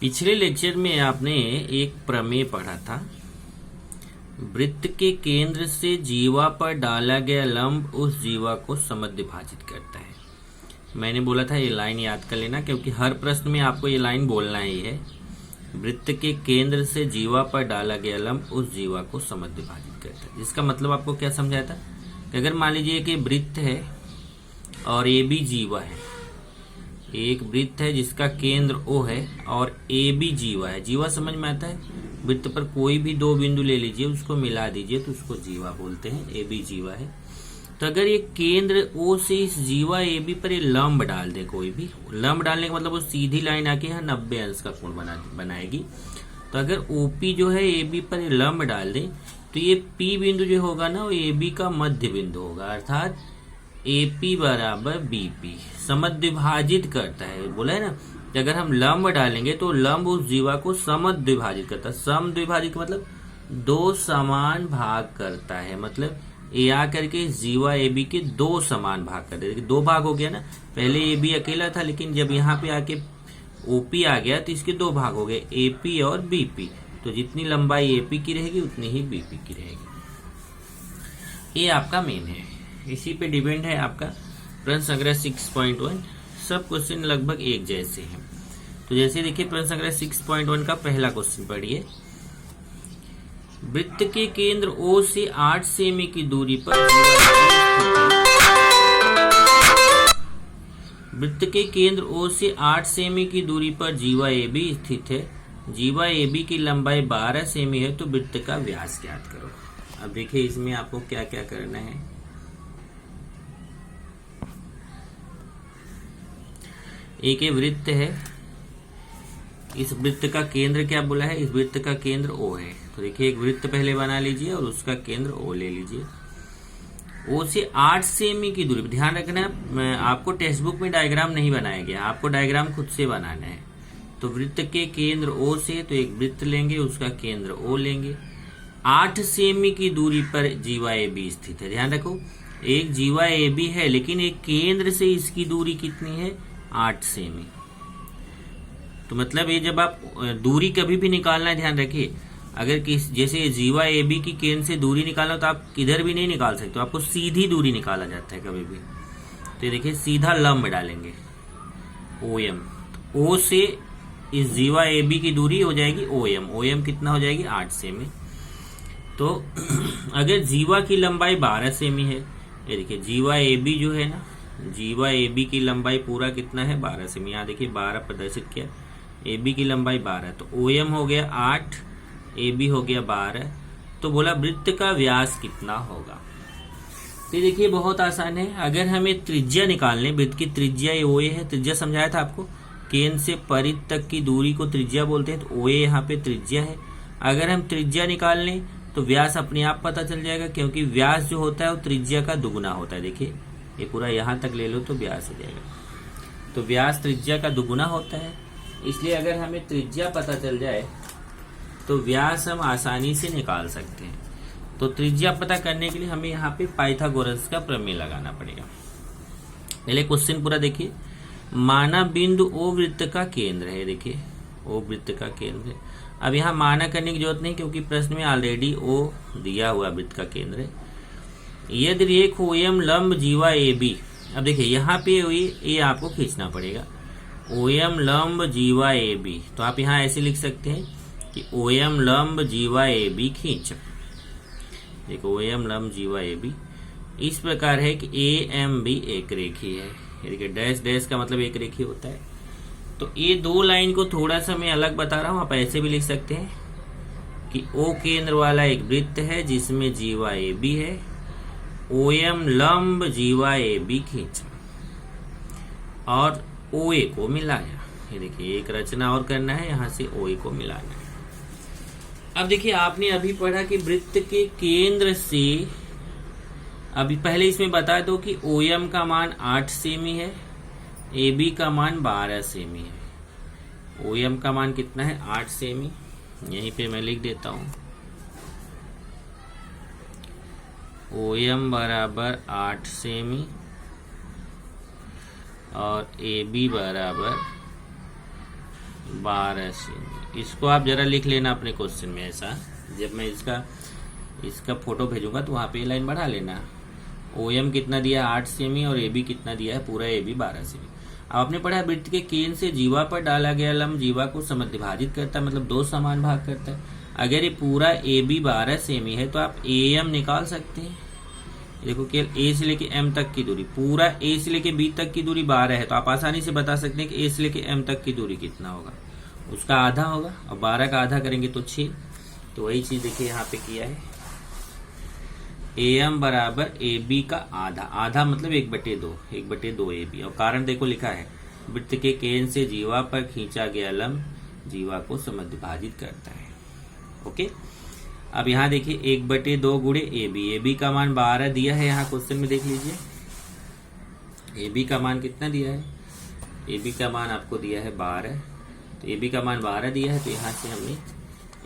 पिछले लेक्चर में आपने एक प्रमेय पढ़ा था। वृत्त के केंद्र से जीवा पर डाला गया लंब उस जीवा को समद्विभाजित करता है। मैंने बोला था ये लाइन याद कर लेना, क्योंकि हर प्रश्न में आपको ये लाइन बोलना ही है। वृत्त के केंद्र से जीवा पर डाला गया लंब उस जीवा को समद्विभाजित करता है। जिसका मतलब आपको क्या समझाया था कि अगर मान लीजिए कि वृत्त है और ए बी जीवा है, एक वृत्त है जिसका केंद्र O है और ए बी जीवा है। जीवा समझ में आता है, वृत्त पर कोई भी दो बिंदु ले लीजिए, उसको मिला दीजिए तो उसको जीवा बोलते हैं। ए बी जीवा है। तो अगर ये केंद्र O से इस जीवा ए बी पर ये लंब डाल दे, कोई भी लंब डालने का मतलब वो सीधी लाइन आके यहाँ 90 अंश का कोण बनाएगी। तो अगर OP जो है ए बी पर ये लंब डाल दे तो ये P बिंदु जो होगा ना वो ए बी का मध्य बिंदु होगा, अर्थात AP बराबर BP समद्विभाजित करता है। बोला है ना कि अगर हम लंब डालेंगे तो लंब उस जीवा को समद्विभाजित करता है। समद्विभाजित का मतलब दो समान भाग करता है, मतलब ए आकर के जीवा ए बी के दो समान भाग कर देगा। दो भाग हो गया ना, पहले ए बी अकेला था, लेकिन जब यहाँ पे आके ओपी आ गया तो इसके दो भाग हो गए, एपी और बीपी। तो जितनी लंबाई एपी की रहेगी उतनी ही बीपी की रहेगी। ये आपका मेन है, इसी पे डिपेंड है आपका प्रश्न संग्रह 6.1। सब क्वेश्चन लगभग एक जैसे हैं। तो जैसे देखिए प्रश्न संग्रह 6.1 का पहला क्वेश्चन पढ़िए। वृत्त के केंद्र O से 8 सेमी की दूरी पर वृत्त के केंद्र O से 8 सेमी की दूरी पर जीवा ए बी स्थित है। जीवा ए बी की लंबाई 12 सेमी है, तो वृत्त का व्यास ज्ञात करो। अब देखिए इसमें आपको क्या क्या करना है। एक वृत्त है, इस वृत्त का केंद्र क्या बोला है, इस वृत्त का केंद्र O है। तो देखिए एक वृत्त पहले बना लीजिए और उसका केंद्र O ले लीजिए। O से 8 सेमी की दूरी, ध्यान रखना आपको टेक्स्ट बुक में डायग्राम नहीं बनाया गया, आपको डायग्राम खुद से बनाना है। तो वृत्त के केंद्र O से तो एक वृत्त लेंगे, उसका केंद्र O लेंगे। 8 सेमी की दूरी पर जीवा ए बी स्थित है। ध्यान रखो एक जीवा ए बी है, लेकिन एक केंद्र से इसकी दूरी कितनी है, 8 सेमी। तो मतलब ये जब आप दूरी कभी भी निकालना है, ध्यान रखिए, अगर किस जैसे जीवा ए बी की केंद्र से दूरी निकालना तो आप किधर भी नहीं निकाल सकते, तो आपको सीधी दूरी निकाला जाता है कभी भी। तो देखिए सीधा लंब डालेंगे OM, O से इस जीवा ए बी की दूरी हो जाएगी OM। OM कितना हो जाएगी, 8 सेमी। तो अगर जीवा की लंबाई 12 सेमी है, ये देखिए जीवा ए बी जो है ना, जीवा ए बी की लंबाई पूरा कितना है, 12 सेमी। यहाँ देखिए 12 प्रदर्शित किया, ए बी की लंबाई 12, तो OM हो गया 8, ए बी हो गया 12। तो बोला वृत्त का व्यास कितना होगा। तो देखिए बहुत आसान है। अगर हमें त्रिज्या निकालने, वृत्त की त्रिज्या OA है, त्रिज्या समझाया था आपको, केंद्र से परिध तक की दूरी को त्रिज्या बोलते हैं, तो OA यहाँ पे त्रिज्या है। अगर हम त्रिज्या निकाल लें तो व्यास अपने आप पता चल जाएगा, क्योंकि व्यास जो होता है वो त्रिज्या का दुगुना होता है। देखिए ये पूरा यहाँ तक ले लो तो व्यास हो जाएगा। तो व्यास त्रिज्या का दुगुना होता है, इसलिए अगर हमें त्रिज्या पता चल जाए तो व्यास हम आसानी से निकाल सकते हैं। तो त्रिज्या पता करने के लिए हमें यहाँ पे पाइथागोरस का प्रमेय लगाना पड़ेगा। पहले क्वेश्चन पूरा देखिए। माना बिंदु O वृत्त का केंद्र है, देखिए O वृत्त का केंद्र है। अब यहाँ माना करने की जरूरत नहीं, क्योंकि प्रश्न में ऑलरेडी O दिया हुआ वृत्त का केंद्र है। यदि रेख OM लंब जीवा ए बी, अब देखिए यहाँ पे ये आपको खींचना पड़ेगा, OM लंब जीवा ए बी। तो आप यहाँ ऐसे लिख सकते हैं कि OM लंब जीवा ए बी खींच। देखो OM लंब जीवा ए बी इस प्रकार है कि AMB एक रेखी है। देखिए डैश डैश का मतलब एक रेखी होता है। तो ये दो लाइन को थोड़ा सा मैं अलग बता रहा हूँ, आप ऐसे भी लिख सकते हैं कि O केंद्र वाला एक वृत्त है जिसमें जीवा ए बी है, OM लंब जीवा ए बी खींच और OA को मिलाया। ये देखिए एक रचना और करना है, यहाँ से OA को मिलाना है। अब देखिए आपने अभी पढ़ा कि वृत्त के केंद्र से, अभी पहले इसमें बता दो कि OM का मान 8 सेमी है, AB का मान 12 सेमी है। OM का मान कितना है, 8 सेमी। यहीं पे मैं लिख देता हूँ OM बराबर 8 सेमी और AB बराबर 12 सेमी। इसको आप जरा लिख लेना अपने क्वेश्चन में ऐसा, जब मैं इसका फोटो भेजूंगा तो वहां पे ये लाइन बढ़ा लेना। OM कितना दिया है 8 सेमी और AB कितना दिया है, पूरा AB 12 सेमी। अब आपने पढ़ा वृत्त के केंद्र से जीवा पर डाला गया लंब जीवा को समद्विभाजित करता है, मतलब 2 समान भाग करता है। अगर ये पूरा AB 12 सेमी है तो आप AM निकाल सकते हैं। देखो केवल A से लेके M तक की दूरी, पूरा A से लेके B तक की दूरी 12 है, तो आप आसानी से बता सकते हैं कि A से लेके M तक की दूरी कितना होगा, उसका आधा होगा। और 12 का आधा करेंगे तो 6। तो वही चीज देखिए यहाँ पे किया है, AM बराबर AB का आधा, आधा मतलब 1/2, 1/2 AB। और कारण देखो लिखा है वृत्त के केंद्र से जीवा पर खींचा गया लंब जीवा को समद्विभाजित करता है। ओके, अब यहाँ देखिए 1/2 गुणे AB का मान 12 दिया है, यहाँ क्वेश्चन में देख लीजिए AB का मान कितना दिया है, AB का मान आपको दिया है 12। तो AB का मान 12 दिया है, तो यहाँ से हमने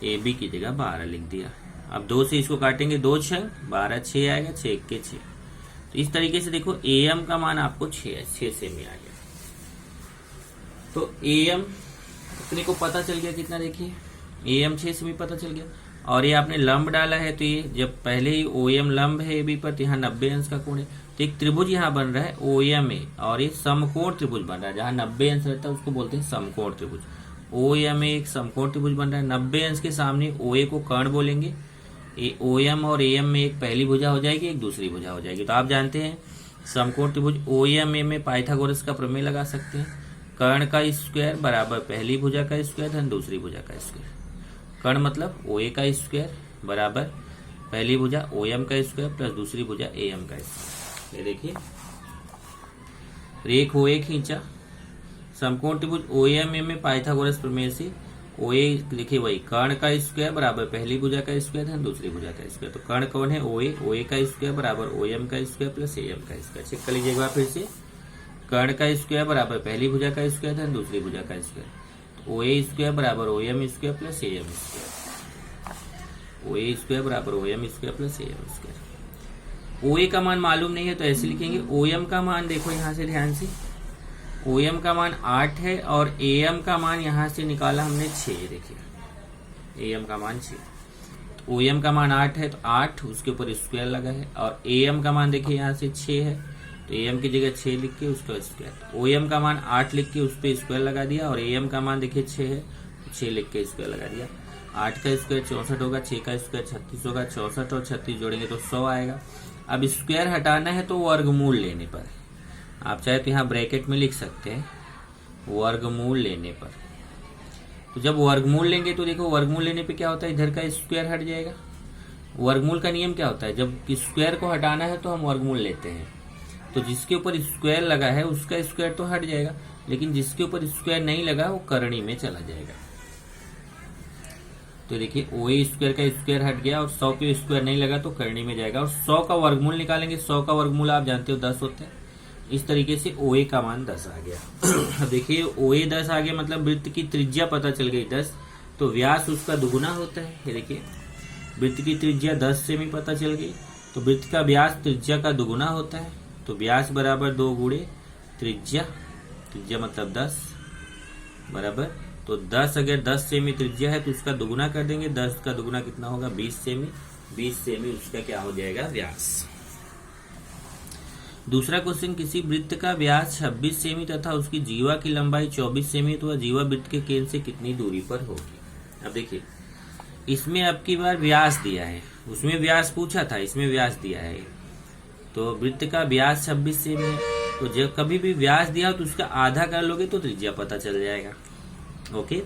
AB की जगह 12 लिख दिया। अब 2 से इसको काटेंगे, 2 6 12, 6 आएगा, 6 1 6। तो इस तरीके से देखो AM का मान आपको 6 सेमी आ गया। तो AM अपने को पता चल गया कितना, देखिए AM 6 सेमी पता चल गया। और ये आपने लंब डाला है, तो ये जब पहले ही OM लंब है AB पर, तो यहाँ 90 अंश का कोण है। तो एक त्रिभुज यहाँ बन रहा है OMA, और ये समकोण त्रिभुज बन रहा है, जहाँ 90 अंश रहता है उसको बोलते हैं समकोण त्रिभुज। OMA एक समकोण त्रिभुज बन रहा है, 90 अंश के सामने OA को कर्ण बोलेंगे। OM और AM में एक पहली भुजा हो जाएगी, एक दूसरी भुजा हो जाएगी। तो आप जानते हैं समकोण त्रिभुज OMA में पाइथागोरस का प्रमेय लगा सकते हैं, कर्ण का स्क्वायर बराबर पहली भुजा का स्क्वायर धन दूसरी भुजा का स्क्वायर। कर्ण मतलब OA का स्क्वायर बराबर पहली भुजा OM का स्क्वायर प्लस दूसरी भुजा AM का स्क्वायर। ये देखिए रेख OA खींचा, समकोण त्रिभुज OMA में पाइथागोरस प्रमेय से OA लिखे वही, कर्ण का स्क्वायर बराबर पहली भुजा का स्क्वायर धन दूसरी भुजा का स्क्वायर। तो कर्ण कौन है OA का स्क्वायर बराबर OM का स्क्वायर प्लस AM का स्क्वायर। चेक कर लीजिए एक बार फिर से, कर्ण का स्क्वायर बराबर पहली भुजा का स्क्वायर धन दूसरी भुजा का स्क्वायर। OA स्क्वायर बराबर OM square plus AM square, OA square बराबर OM square plus AM square. OA का मान मालूम नहीं है तो ऐसे लिखेंगे। OM का मान देखो यहाँ से ध्यान से, OM का मान 8 है और AM का मान यहाँ से निकाला हमने 6। देखिए AM का मान 6, OM का मान 8 है तो 8 उसके ऊपर स्क्वायर लगा है, और AM का मान देखिए यहाँ से 6 है तो AM की जगह 6 लिख के उसका स्क्वायर। OM का मान 8 लिख के उस पर स्क्वायर लगा दिया, और AM का मान देखिए 6 है तो 6 लिख के स्क्वायर लगा दिया। 8 का स्क्वायर 64 होगा, 6 का स्क्वायर 36 होगा, 64 और 36 जोड़ेंगे तो 100 आएगा। अब स्क्वायर हटाना है तो वर्गमूल लेने पर, आप चाहे तो यहाँ ब्रैकेट में लिख सकते हैं वर्गमूल लेने पर। तो जब वर्गमूल लेंगे तो देखो वर्गमूल लेने पे क्या होता है, इधर का स्क्वायर हट जाएगा। वर्गमूल का नियम क्या होता है, जब स्क्वायर को हटाना है तो हम वर्गमूल लेते हैं। तो जिसके ऊपर स्क्वायर लगा है उसका स्क्वायर तो हट जाएगा, लेकिन जिसके ऊपर स्क्वायर नहीं लगा वो करणी में चला जाएगा। तो देखिए OA स्क्वायर का स्क्वायर हट गया और 100 पे स्क्वायर नहीं लगा तो करणी में जाएगा। और 100 का वर्गमूल निकालेंगे, 100 का वर्गमूल आप जानते हो 10 होता है। इस तरीके से OA का मान 10 आ गया। देखिए OA 10 आ गया मतलब वृत्त की त्रिज्या पता चल गई 10, तो व्यास उसका दुगुना होता है। ये देखिए वृत्त की त्रिज्या 10 सेमी पता चल गई, तो वृत्त का व्यास त्रिज्या का दुगुना होता है। तो व्यास बराबर 2 गुणे त्रिज्या, त्रिज्या मतलब 10 बराबर, तो 10 अगर 10 सेमी त्रिज्या है तो उसका दुगुना कर देंगे, 10 का दुगुना कितना होगा 20 सेमी, 20 सेमी उसका क्या हो जाएगा व्यास। दूसरा क्वेश्चन, किसी वृत्त का व्यास 26 सेमी तथा उसकी जीवा की लंबाई 24 सेमी, तो वह जीवा वृत्त के केंद्र से कितनी दूरी पर होगी। अब देखिए इसमें अब की बार व्यास दिया है, उसमें व्यास पूछा था, इसमें व्यास दिया है। तो वृत्त का व्यास 26 सेमी है, तो जब कभी भी व्यास दिया हो तो उसका आधा कर लोगे तो त्रिज्या पता चल जाएगा। ओके,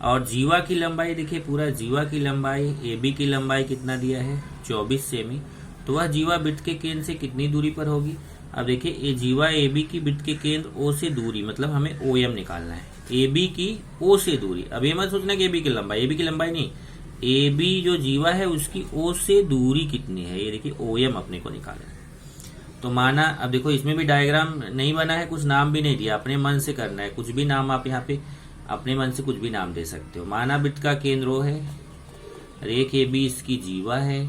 और जीवा की लंबाई देखिए, पूरा जीवा की लंबाई AB की लंबाई कितना दिया है 24 सेमी, तो वह जीवा वृत्त के केंद्र से कितनी दूरी पर होगी। अब देखिए ये जीवा AB की वृत्त के केंद्र O से दूरी, मतलब हमें OM निकालना है, AB की O से दूरी। अब ये मत सोचना कि AB की लंबाई नहीं, AB जो जीवा है उसकी O से दूरी कितनी है, ये देखिए OM अपने को निकालना है। तो माना, अब देखो इसमें भी डायग्राम नहीं बना है, कुछ नाम भी नहीं दिया, अपने मन से करना है, कुछ भी नाम आप यहाँ पे अपने मन से कुछ भी नाम दे सकते हो। माना वृत्त का केंद्र O है, रेख AB इसकी जीवा है,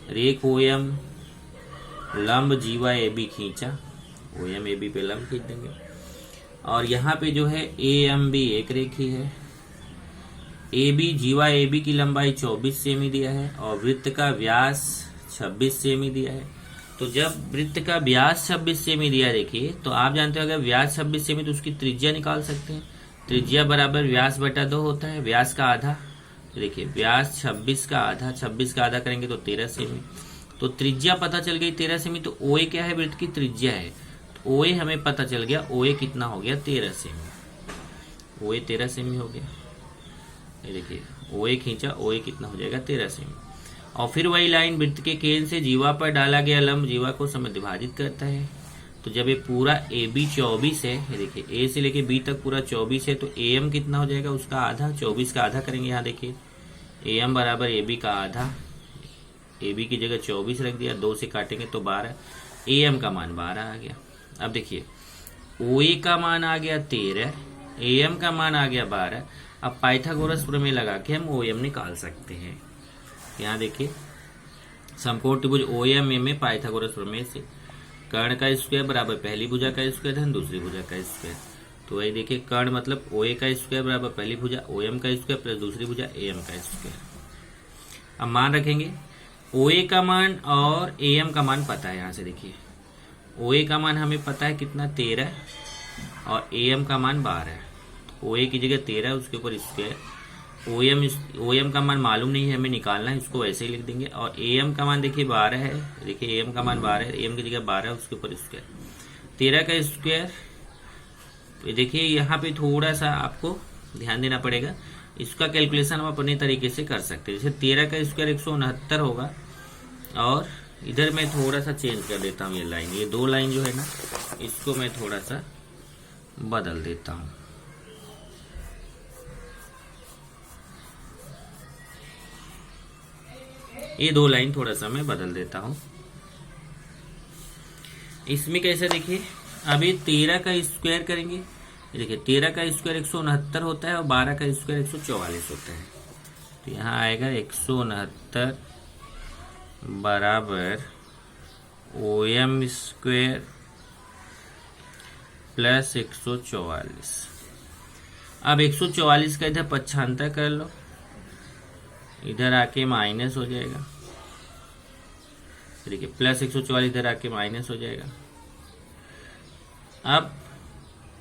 रेख OM लंब जीवा AB खींचा, OM AB पे लंब खींच देंगे। और यहाँ पे जो है ए एम बी एक रेखी है। ए बी जीवा ए बी की लंबाई 24 सेमी दिया है और वृत्त का व्यास 26 सेमी दिया है। तो जब वृत्त का व्यास 26 सेमी दिया, देखिए तो आप जानते हो अगर व्यास 26 सेमी तो उसकी त्रिज्या निकाल सकते हैं। त्रिज्या बराबर व्यास बटा 2 होता है, व्यास का आधा। तो देखिए व्यास 26 का आधा, 26 का आधा करेंगे तो 13 सेमी। तो त्रिज्या पता चल गई 13 सेमी। तो ओए क्या है, वृत्त की त्रिज्या है। तो ओए हमें पता चल गया, ओए कितना हो गया 13 सेमी। ओए 13 सेमी हो गया। ये देखिए ओए खींचा, ओए कितना हो जाएगा 13 सेमी। और फिर वही लाइन वृत्त के केंद्र से जीवा पर डाला गया लंब जीवा को समद्विभाजित करता है। तो जब ये पूरा ए बी 24 है, ये देखिए ए से लेके बी तक पूरा 24 है, तो ए एम कितना हो जाएगा, उसका आधा। 24 का आधा करेंगे, यहाँ देखिए ए एम बराबर ए बी का आधा। ए बी की जगह 24 रख दिया, 2 से काटेंगे तो 12। ए एम का मान 12 आ गया। अब देखिए ओ ए का मान आ गया 13, ए एम का मान आ गया 12। अब पाइथागोरस प्रमेय लगा के हम ओ एम निकाल सकते हैं। यहाँ देखिए समकोण त्रिभुज ओ एम में पाइथागोरस प्रमेय से कर्ण का स्क्वायर बराबर पहली भुजा का स्क्वायर धन दूसरी भुजा का स्क्वायर। तो वही देखिए कर्ण मतलब ओ ए का स्क्वायर बराबर पहली भुजा ओ एम का स्क्वायर प्लस दूसरी भुजा ए एम का स्क्वायर। अब मान रखेंगे ओ ए का मान और ए एम का मान पता है। यहाँ से देखिए ओ ए का मान हमें पता है कितना 13 और ए एम का मान 12। ओ ए की जगह 13 उसके ऊपर स्क्वायर। ओ एम का मान मालूम नहीं है, हमें निकालना है, इसको वैसे ही लिख देंगे। और ए एम का मान देखिए 12 है। देखिए ए एम का मान 12 है, ए एम की जगह 12 है उसके ऊपर स्क्वायर। 13 का स्क्वायर। देखिए यहाँ पे थोड़ा सा आपको ध्यान देना पड़ेगा, इसका कैलकुलेशन हम अपने तरीके से कर सकते हैं। जैसे 13 का स्क्वायर 169 होगा। और इधर मैं थोड़ा सा चेंज कर देता हूँ, ये लाइन, ये 2 लाइन जो है ना, इसको मैं थोड़ा सा बदल देता हूँ। ये 2 लाइन थोड़ा सा मैं बदल देता हूं। इसमें कैसे देखिए, अभी 13 का स्क्वायर करेंगे। देखिए 13 का स्क्वायर 169 होता है और 12 का स्क्वायर 144 होता है। तो यहाँ आएगा 169 बराबर ओ एम स्क्वायर प्लस 144। अब 144 का इधर पक्षांतर कर लो, इधर आके माइनस हो जाएगा। देखिए प्लस 144 इधर आके माइनस हो जाएगा। अब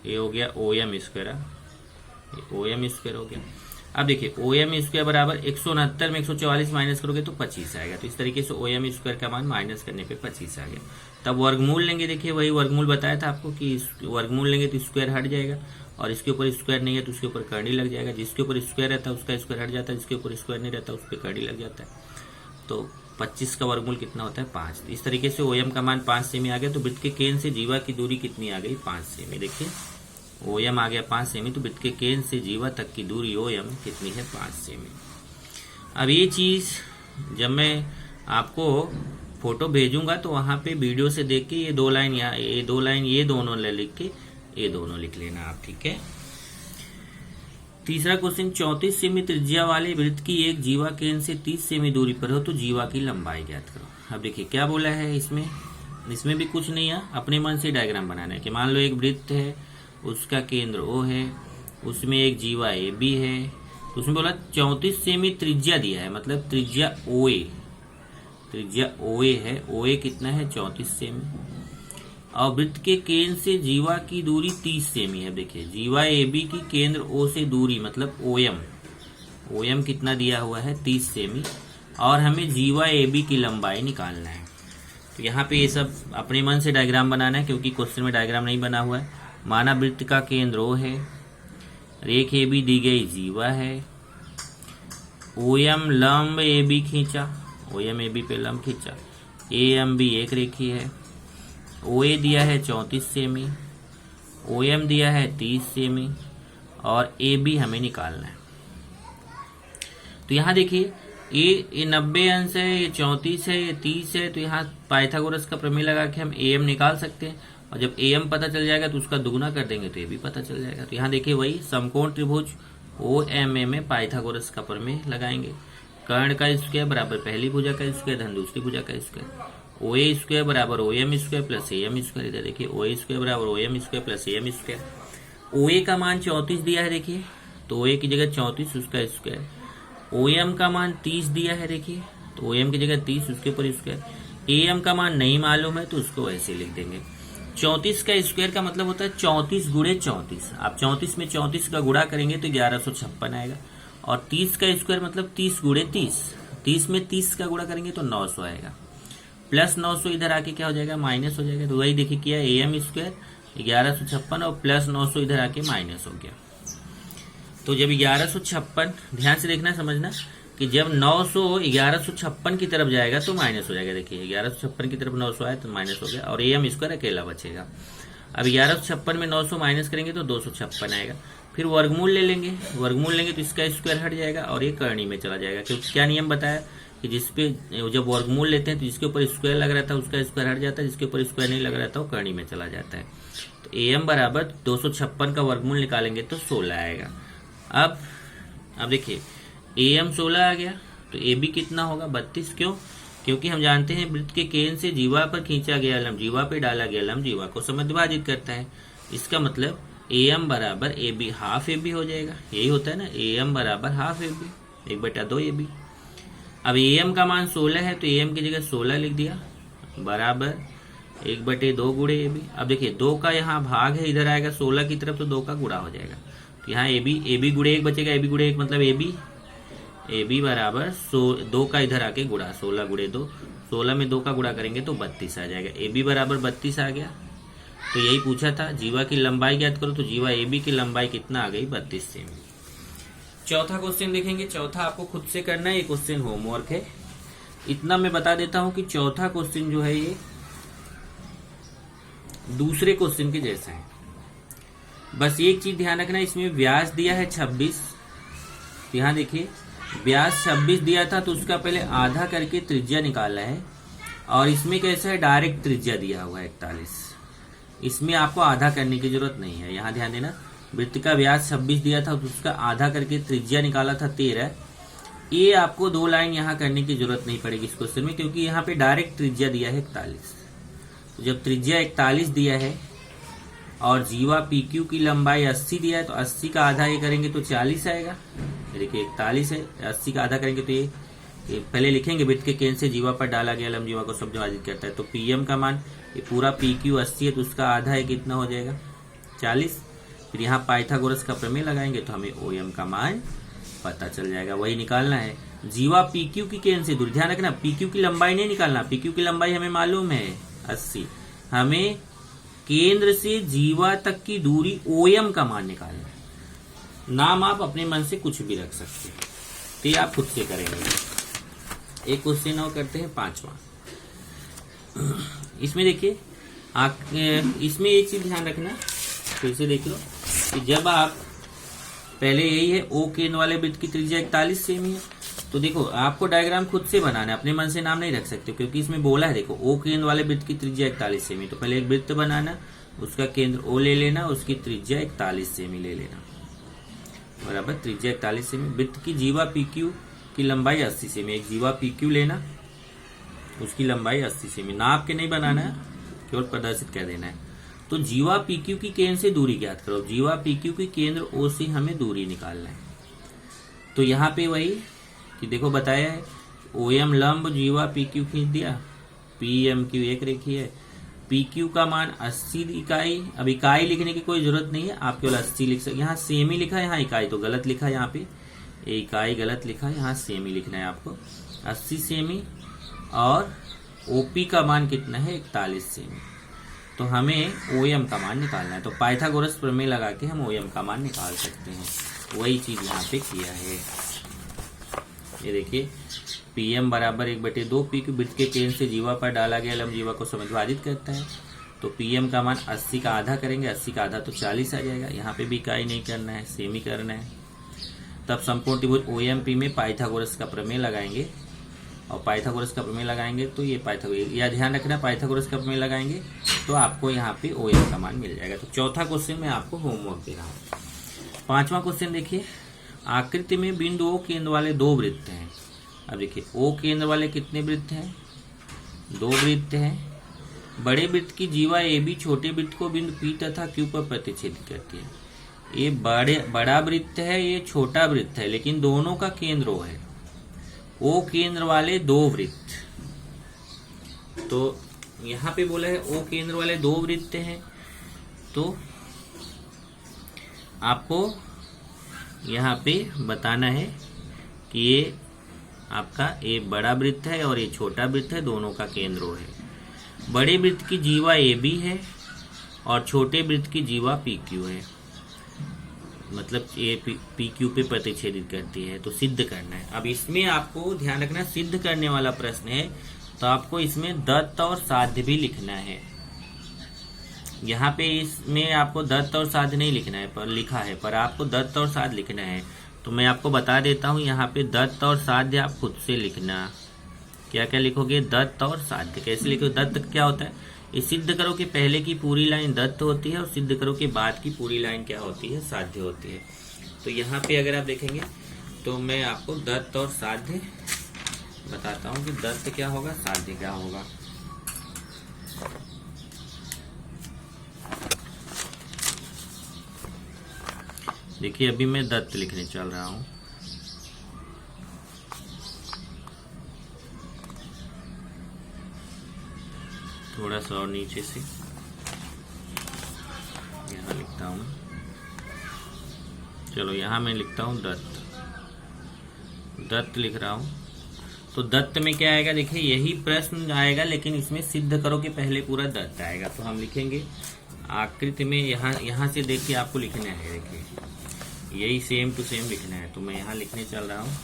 ये हो गया O M square, O M square हो गया। अब देखिए ओ एम स्क्वायर बराबर 169 में 144 माइनस करोगे तो 25 आएगा। तो इस तरीके से ओ एम स्क्वायर का मान माइनस करने पे 25 आ गया। तब वर्गमूल लेंगे, देखिए वही वर्गमूल बताया था आपको कि वर्गमूल लेंगे तो स्क्वायर हट जाएगा और इसके ऊपर स्क्वायर नहीं है तो उसके ऊपर कर्णी लग जाएगा। जिसके ऊपर स्क्वायर रहता है उसका स्क्वायर हट जाता है, जिसके ऊपर स्क्वायर नहीं रहता उस पर कर्णी लग जाता है। तो 25 का वर्गमूल कितना होता है 5। इस तरीके से ओ एम का मान 5 सेमी आ गया। तो वृत्त के केंद्र से जीवा की दूरी कितनी आ गई 5 सेमी। देखिए ओ एम आ गया 5 सेमी, तो वृत्त के केंद्र से जीवा तक की दूरी ओ एम कितनी है 5 सेमी। अब ये चीज जब मैं आपको फोटो भेजूंगा तो वहां पे वीडियो से देख के ये 2 लाइन यहाँ, ये 2 लाइन ये दोनों लिख के ये दोनों लिख लेना आप, ठीक है। तीसरा क्वेश्चन, 34 सेमी त्रिज्या वाले वृत्त की एक जीवा केंद्र से 30 सेमी दूरी पर हो तो जीवा की लंबाई ज्ञात करो। अब देखिए क्या बोला है इसमें भी कुछ नहीं है, अपने मन से डायग्राम बनाना है कि मान लो एक वृत्त है, उसका केंद्र ओ है, उसमें एक जीवा ए बी है। तो उसमें बोला 34 सेमी त्रिज्या दिया है, मतलब त्रिज्या ओ ए है। ओ ए कितना है 34 सेमी और वृत्त के केंद्र से जीवा की दूरी 30 सेमी है। देखिए जीवा ए बी की केंद्र ओ से दूरी मतलब ओ एम कितना दिया हुआ है 30 सेमी और हमें जीवा ए बी की लंबाई निकालना है। तो यहाँ पे ये सब अपने मन से डायग्राम बनाना है क्योंकि क्वेश्चन में डायग्राम नहीं बना हुआ है। माना वृत्त का केंद्र ओ है, रेख ए बी दी गई जीवा है, ओ एम लंब ए बी खींचा, ओ एम ए बी पे लंब खींचा, ए एम बी एक रेखी है, ओ ए दिया है 34 सेमी, ओ एम दिया है 30 सेमी और ए बी हमें निकालना है। तो यहाँ देखिए ये 90 अंश है, ये 34 है, ये 30 है। तो यहाँ पाइथागोरस का प्रमेय लगा के हम ए एम निकाल सकते हैं और जब ए एम पता चल जाएगा तो उसका दुगुना कर देंगे तो ये भी पता चल जाएगा। तो यहाँ देखिए वही समकोण त्रिभुज ओ एम ए में पाइथागोरस का प्रमेय लगाएंगे। कर्ण का स्क्वायर बराबर पहली भुजा का स्क्वायर धन दूसरी भुजा का स्क्वायर। ओ ए स्क्वायर बराबर O M square plus A M square. इधर देखिए ओ ए स्क्वायर बराबर O M square plus A M square. O A का मान 34 दिया है देखिए, तो ओ ए की जगह 34 उसका स्क्वायर। ओ एम का मान 30 दिया है देखिए, तो ओ एम की जगह 30 उसके ऊपर स्क्वायर। ए एम का मान नहीं मालूम है तो उसको ऐसे लिख देंगे। 34 का स्क्वायर का मतलब होता है 34 गुणे 34। आप 34 में 34 का गुणा करेंगे तो 1156 आएगा। और 30 का स्क्वायर मतलब 30 गुणे 30। 30 में 30 का गुणा करेंगे तो 900 आएगा। प्लस 900 इधर आके क्या हो जाएगा, माइनस हो जाएगा। तो वही देखिए किया, ए एम स्क्वायर 1156 और प्लस 900 इधर आके माइनस हो गया। तो जब 1156, ध्यान से देखना समझना कि जब 900 1156 की तरफ जाएगा तो माइनस हो जाएगा। देखिए 1156 की तरफ 900 आया तो माइनस हो गया और ए एम स्क्वायर अकेला बचेगा। अब 1156 में 900 माइनस करेंगे तो 256 आएगा। फिर वर्गमूल ले लेंगे, वर्गमूल लेंगे तो इसका स्क्वायर हट जाएगा और ये करनी में चला जाएगा। क्योंकि क्या नियम बताया कि जिसपे जब वर्गमूल लेते हैं तो जिसके ऊपर स्क्वायर लग रहा था उसका स्क्वायर हट जाता है, जिसके ऊपर स्क्वायर नहीं लग रहा था वो करनी में चला जाता है। तो ए एम बराबर 256 का वर्गमूल निकालेंगे तो 16 आएगा। अब देखिए ए एम 16 आ गया तो ए बी कितना होगा, 32। क्यों? क्योंकि हम जानते हैं वृत्त के केंद्र से जीवा पर खींचा गया लंब, जीवा पे डाला गया लंब जीवा को समद्विभाजित करता है। इसका मतलब ए एम बराबर A B half A B हो जाएगा। यही होता है ना, ए एम बराबर half A B 1/2 A B. अब ए एम का मान 16 है तो ए एम की जगह 16 लिख दिया बराबर 1/2 गुणे ए बी। अब देखिए 2 का यहाँ भाग है, इधर आएगा 16 की तरफ तो 2 का गुणा हो जाएगा। तो यहाँ ए बी गुणे 1 बचेगा। ए बी गुणे 1 मतलब ए बी बराबर 2 का इधर आके गुणा 16 गुणे 2। 16 में 2 का गुणा करेंगे तो 32 आ जाएगा। ए बी बराबर 32 आ गया। तो यही पूछा था, जीवा की लंबाई ज्ञात करो। तो जीवा ए बी की लंबाई कितना आ गई, 32 सेमी। चौथा क्वेश्चन देखेंगे। चौथा आपको खुद से करना है, ये क्वेश्चन होमवर्क है। इतना मैं बता देता हूं कि चौथा क्वेश्चन जो है ये दूसरे क्वेश्चन के जैसा है। बस एक चीज ध्यान रखना, इसमें व्यास दिया है 26। यहाँ देखिए व्यास 26 दिया था तो उसका पहले आधा करके त्रिज्या निकालना है। और इसमें कैसा है, डायरेक्ट त्रिज्या दिया हुआ है 41। इसमें आपको आधा करने की जरूरत नहीं है। यहाँ ध्यान देना, वृत्त का व्यास 26 दिया था तो उसका आधा करके त्रिज्या निकाला था 13। ये आपको 2 लाइन यहाँ करने की जरूरत नहीं पड़ेगी इस क्वेश्चन में, क्योंकि यहाँ पे डायरेक्ट त्रिज्या दिया है 41। तो जब त्रिज्या 41 दिया है और जीवा पी क्यू की लंबाई 80 दिया है तो 80 का आधा ये करेंगे तो 40 आएगा। देखिए 41 है, 80 का आधा करेंगे तो ये पहले लिखेंगे वृत्त के केंद्र से जीवा पर डाला गया लंब जीवा को समद्विभाजित करता है। तो पीएम का मान, ये पूरा पी क्यू 80 है तो उसका आधा है कितना हो जाएगा, 40। फिर यहाँ पाइथागोरस का प्रमेय लगाएंगे तो हमें ओ एम का मान पता चल जाएगा। वही निकालना है, जीवा पी क्यू की केंद्र से दूर। ध्यान रखना पी क्यू की लंबाई नहीं निकालना, पी क्यू की लंबाई हमें मालूम है 80। हमें केंद्र से जीवा तक की दूरी ओ एम का मान निकालना है। नाम आप अपने मन से कुछ भी रख सकते हैं, तो ये आप खुद से करेंगे। एक क्वेश्चन और करते हैं, 5वां। इसमें देखिए इसमें एक चीज ध्यान रखना, फिर से देख लो कि जब आप पहले यही है ओ केंद्र वाले वृत्त की त्रिज्या 41 सेमी है। तो देखो आपको डायग्राम खुद से बनाना है, अपने मन से नाम नहीं रख सकते, क्योंकि इसमें बोला है देखो ओ केंद्र वाले वृत्त की त्रिज्या 41 सेमी। तो पहले एक वृत्त बनाना, उसका केंद्र ओ ले लेना, उसकी त्रिज्या 41 सेमी ले लेना बराबर त्रिज्या 41 सेमी। वृत्त की जीवा पी क्यू की लंबाई 80 सेमी। एक जीवा पी क्यू लेना, उसकी लंबाई 80 सेमी। नाप के नहीं बनाना है, केवल प्रदर्शित कर देना है। तो जीवा पी क्यू की केंद्र से दूरी ज्ञात करो। जीवा पी क्यू की केंद्र ओ से हमें दूरी निकालना है। तो यहाँ पे वही कि देखो बताया है ओ एम लंब जीवा पी क्यू खींच दिया, पी एम क्यू एक रेखी है, पी क्यू का मान 80 इकाई। अब इकाई लिखने की कोई जरूरत नहीं है, आप केवल 80 लिख सकते। यहाँ सेमी लिखा है, यहाँ इकाई तो गलत लिखा है, यहाँ पे इकाई गलत लिखा है, यहाँ सेमी लिखना है आपको 80 सेमी। और ओपी का मान कितना है 41 सेमी। तो हमें ओएम का मान निकालना है। तो पाइथागोरस प्रमेय लगा के हम ओएम का मान निकाल सकते हैं। वही चीज यहाँ पे किया है। ये देखिए पीएम बराबर 1/2 पी क्यू वृत्त के केंद्र से जीवा पर डाला गया लंब जीवा को समद्विभाजित करता है। तो पीएम का मान 80 का आधा करेंगे, 80 का आधा तो 40 आ जाएगा। यहाँ पे भी इकाई नहीं करना है, सेमी करना है। तब संपूर्ण त्रिभुज ओएमपी में पाइथागोरस का प्रमेय लगाएंगे, और पाइथागोरस का प्रमेय लगाएंगे तो ये पाइथागोरस, या ध्यान रखना पाइथागोरस का प्रमेय लगाएंगे तो आपको यहाँ पे ओएम का मान मिल जाएगा। तो चौथा क्वेश्चन में आपको होमवर्क दे रहा हूँ। 5वां क्वेश्चन देखिए, आकृति में बिंदु ओ केंद्र वाले 2 वृत्त हैं। अब देखिए ओ केंद्र वाले कितने वृत्त हैं, 2 वृत्त हैं। बड़े वृत्त की जीवा ए बी छोटे वृत्त को बिंदु पी तथा क्यू पर प्रतिच्छेदित करती है। ये बड़ा वृत्त है, ये छोटा वृत्त है, लेकिन दोनों का केंद्र O है। O केंद्र वाले दो वृत्त, तो यहाँ पे बोला है O केंद्र वाले दो वृत्त हैं, तो आपको यहाँ पे बताना है कि ये आपका ये बड़ा वृत्त है और ये छोटा वृत्त है, दोनों का केंद्र O है। बड़े वृत्त की जीवा AB है और छोटे वृत्त की जीवा PQ है, मतलब ये PQ पे प्रतिच्छेदित करती है, तो सिद्ध करना है। अब इसमें आपको ध्यान रखना, सिद्ध करने वाला प्रश्न है तो आपको इसमें दत्त और साध्य भी लिखना है। यहाँ पे इसमें आपको दत्त और साध्य नहीं लिखना है, पर लिखा है, पर आपको दत्त और साध्य लिखना है। तो मैं आपको बता देता हूँ, यहाँ पे दत्त और साध्य आप खुद से लिखना। क्या क्या लिखोगे? दत्त और साध्य। कैसे लिखोगे? दत्त क्या होता है? ये सिद्ध करो कि पहले की पूरी लाइन दत्त होती है और सिद्ध करो कि बाद की पूरी लाइन क्या होती है? साध्य होती है। तो यहाँ पे अगर आप देखेंगे तो मैं आपको दत्त और साध्य बताता हूँ कि दत्त क्या होगा, साध्य क्या होगा। देखिए अभी मैं दत्त लिखने चल रहा हूँ। थोड़ा सा और नीचे से यहाँ लिखता हूँ। चलो यहाँ मैं लिखता हूँ दत्त। दत्त लिख रहा हूँ। तो दत्त में क्या आएगा? देखिए यही प्रश्न आएगा, लेकिन इसमें सिद्ध करो कि पहले पूरा दत्त आएगा। तो हम लिखेंगे आकृति में, यहाँ से देखिए आपको लिखना है। देखिए यही सेम टू सेम लिखना है। तो मैं यहाँ लिखने चल रहा हूँ,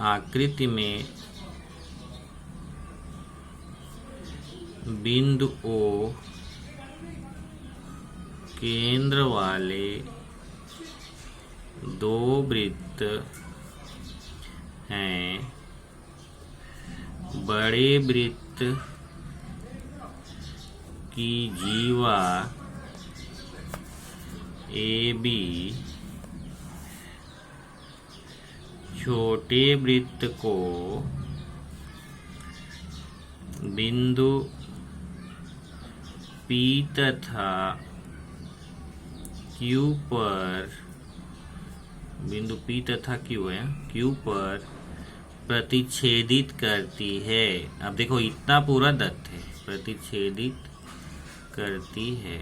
आकृति में बिंदु O केंद्र वाले दो वृत्त हैं। बड़े वृत्त की जीवा AB छोटे वृत्त को बिंदु P तथा Q पर, बिंदु P तथा Q है, Q पर प्रतिच्छेदित करती है। अब देखो इतना पूरा दत्त है, प्रतिच्छेदित करती है।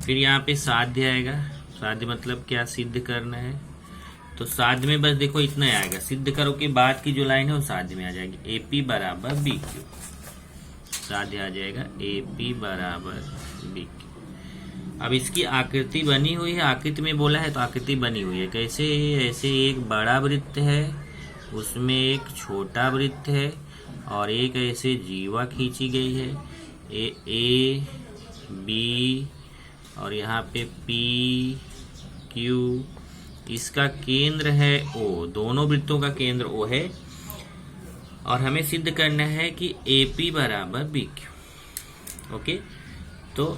फिर यहाँ पे साध्य आएगा। साध्य मतलब क्या? सिद्ध करना है। तो साध्य में बस देखो इतना आएगा। सिद्ध करो के बाद की जो लाइन है वो साध्य में आ जाएगी। AP बराबर BQ। साध्य आ जाएगा AP बराबर BQ। अब इसकी आकृति बनी हुई है। आकृति में बोला है तो आकृति बनी हुई है। कैसे? ऐसे एक बड़ा वृत्त है, उसमें एक छोटा वृत्त है और एक ऐसे जीवा खींची गई है। A B और यहाँ पे P Q, इसका केंद्र है O। दोनों वृत्तों का केंद्र O है और हमें सिद्ध करना है कि AP बराबर BQ। ओके, तो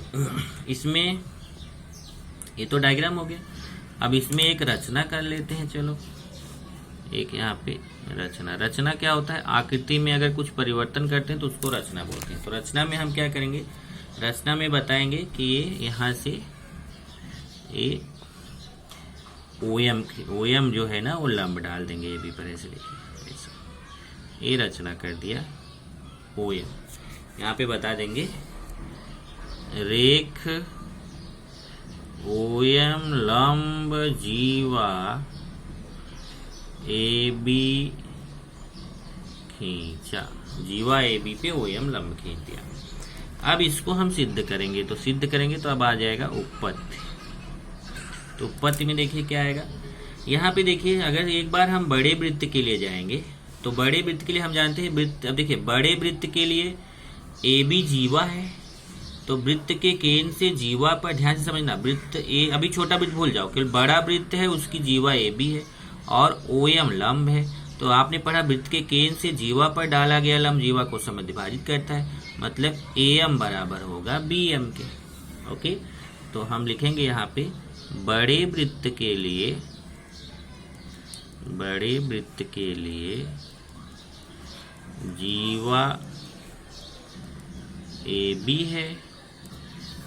इसमें ये तो डायग्राम हो गया। अब इसमें एक रचना कर लेते हैं। चलो एक यहाँ पे रचना। रचना क्या होता है? आकृति में अगर कुछ परिवर्तन करते हैं तो उसको रचना बोलते हैं। तो रचना में हम क्या करेंगे? रचना में बताएंगे कि ये यहाँ से ये OM जो है ना वो लंब डाल देंगे। ये भी पर ऐसे देखिए, ऐसा ये रचना कर दिया OM। यहाँ पे बता देंगे रेख OM लंब जीवा AB खींचा। जीवा AB पे OM लंब खींच दिया। अब इसको हम सिद्ध करेंगे। तो सिद्ध करेंगे तो अब आ जाएगा उत्पत्ति। तो उत्पत्ति में देखिए क्या आएगा। यहाँ पे देखिए अगर एक बार हम बड़े वृत्त के लिए जाएंगे तो बड़े वृत्त के लिए हम जानते हैं वृत्त। अब देखिए बड़े वृत्त के लिए AB जीवा है, तो वृत्त के केंद्र से जीवा पर ध्यान से समझना। वृत्त A, अभी छोटा वृत्त भूल जाओ, केवल बड़ा वृत्त है उसकी जीवा AB है और OM लंब है। तो आपने पढ़ा वृत्त के केंद्र से जीवा पर डाला गया लंब जीवा को समद्विभाजित करता है, मतलब AM बराबर होगा BM के। ओके, तो हम लिखेंगे यहाँ पे बड़े वृत्त के लिए जीवा AB है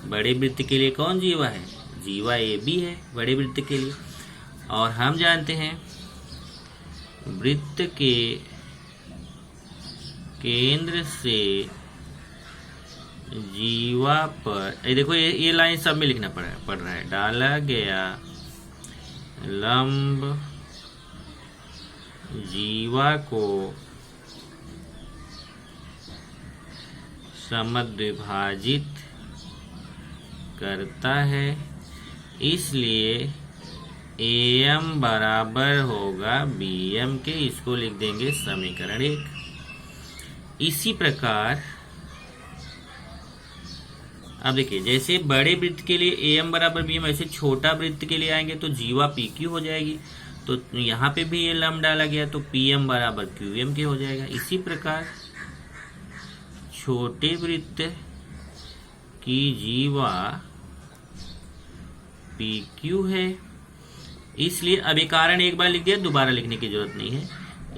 बड़े वृत्त के लिए कौन जीवा है? जीवा AB है बड़े वृत्त के लिए। और हम जानते हैं वृत्त के केंद्र से जीवा पर, ये देखो ये लाइन सब में लिखना पड़ रहा है। डाला गया लंब जीवा को समद्विभाजित करता है, इसलिए AM बराबर होगा BM के। इसको लिख देंगे समीकरण 1। इसी प्रकार अब देखिए, जैसे बड़े वृत्त के लिए AM बराबर BM, ऐसे छोटा वृत्त के लिए आएंगे तो जीवा PQ हो जाएगी। तो यहाँ पे भी ये लंब डाला गया तो PM बराबर QM के हो जाएगा। इसी प्रकार छोटे वृत्त की जीवा PQ है, इसलिए अब ये कारण एक बार लिख दिया, दोबारा लिखने की जरूरत नहीं है।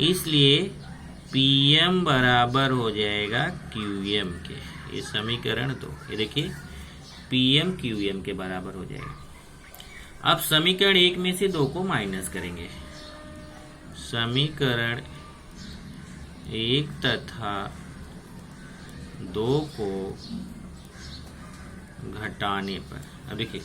इसलिए PM बराबर हो जाएगा QM के। ये समीकरण 2, ये देखिए PM QM के बराबर हो जाएगा। अब समीकरण 1 में से 2 को माइनस करेंगे। समीकरण 1 तथा 2 को घटाने पर, अब देखिए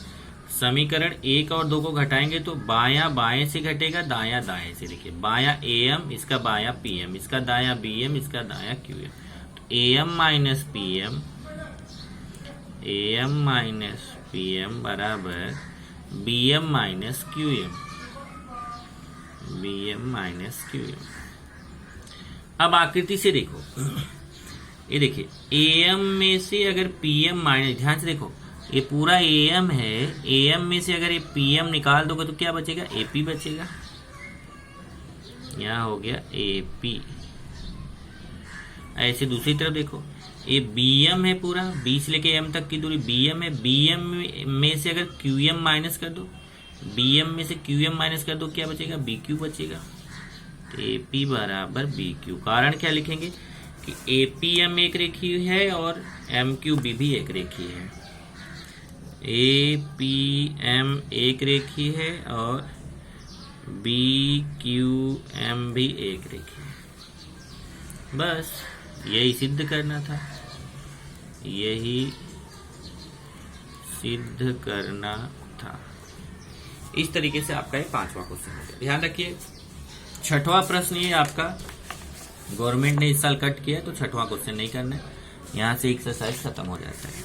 समीकरण 1 और 2 को घटाएंगे तो बायां बाएं से घटेगा, दायां दाएं से। देखिए बायां AM, इसका बायां PM, इसका दायां BM, इसका दायां QM। तो AM माइनस PM बराबर BM माइनस QM। अब आकृति से देखो, ये देखिए AM में से अगर PM माइनस, ध्यान से देखो ये पूरा AM है, AM में से अगर ये PM निकाल दोगे तो क्या बचेगा? AP बचेगा। यहाँ हो गया AP। ऐसे दूसरी तरफ देखो, ये BM है पूरा, B से लेके M तक की दूरी BM है। BM में से अगर QM माइनस कर दो, BM में से QM माइनस कर दो, क्या बचेगा? BQ बचेगा। तो AP बराबर BQ। कारण क्या लिखेंगे कि APM एक रेखीय है और MQB भी एक रेखीय है। APM एक रेखीय है और BQM भी एक रेखीय है। बस यही सिद्ध करना था, यही सिद्ध करना था। इस तरीके से आपका ये 5वां क्वेश्चन हो गया। ध्यान रखिए 6वां प्रश्न ये आपका गवर्नमेंट ने इस साल कट किया, तो 6वां क्वेश्चन नहीं करना है। यहाँ से एक्सरसाइज खत्म हो जाता है।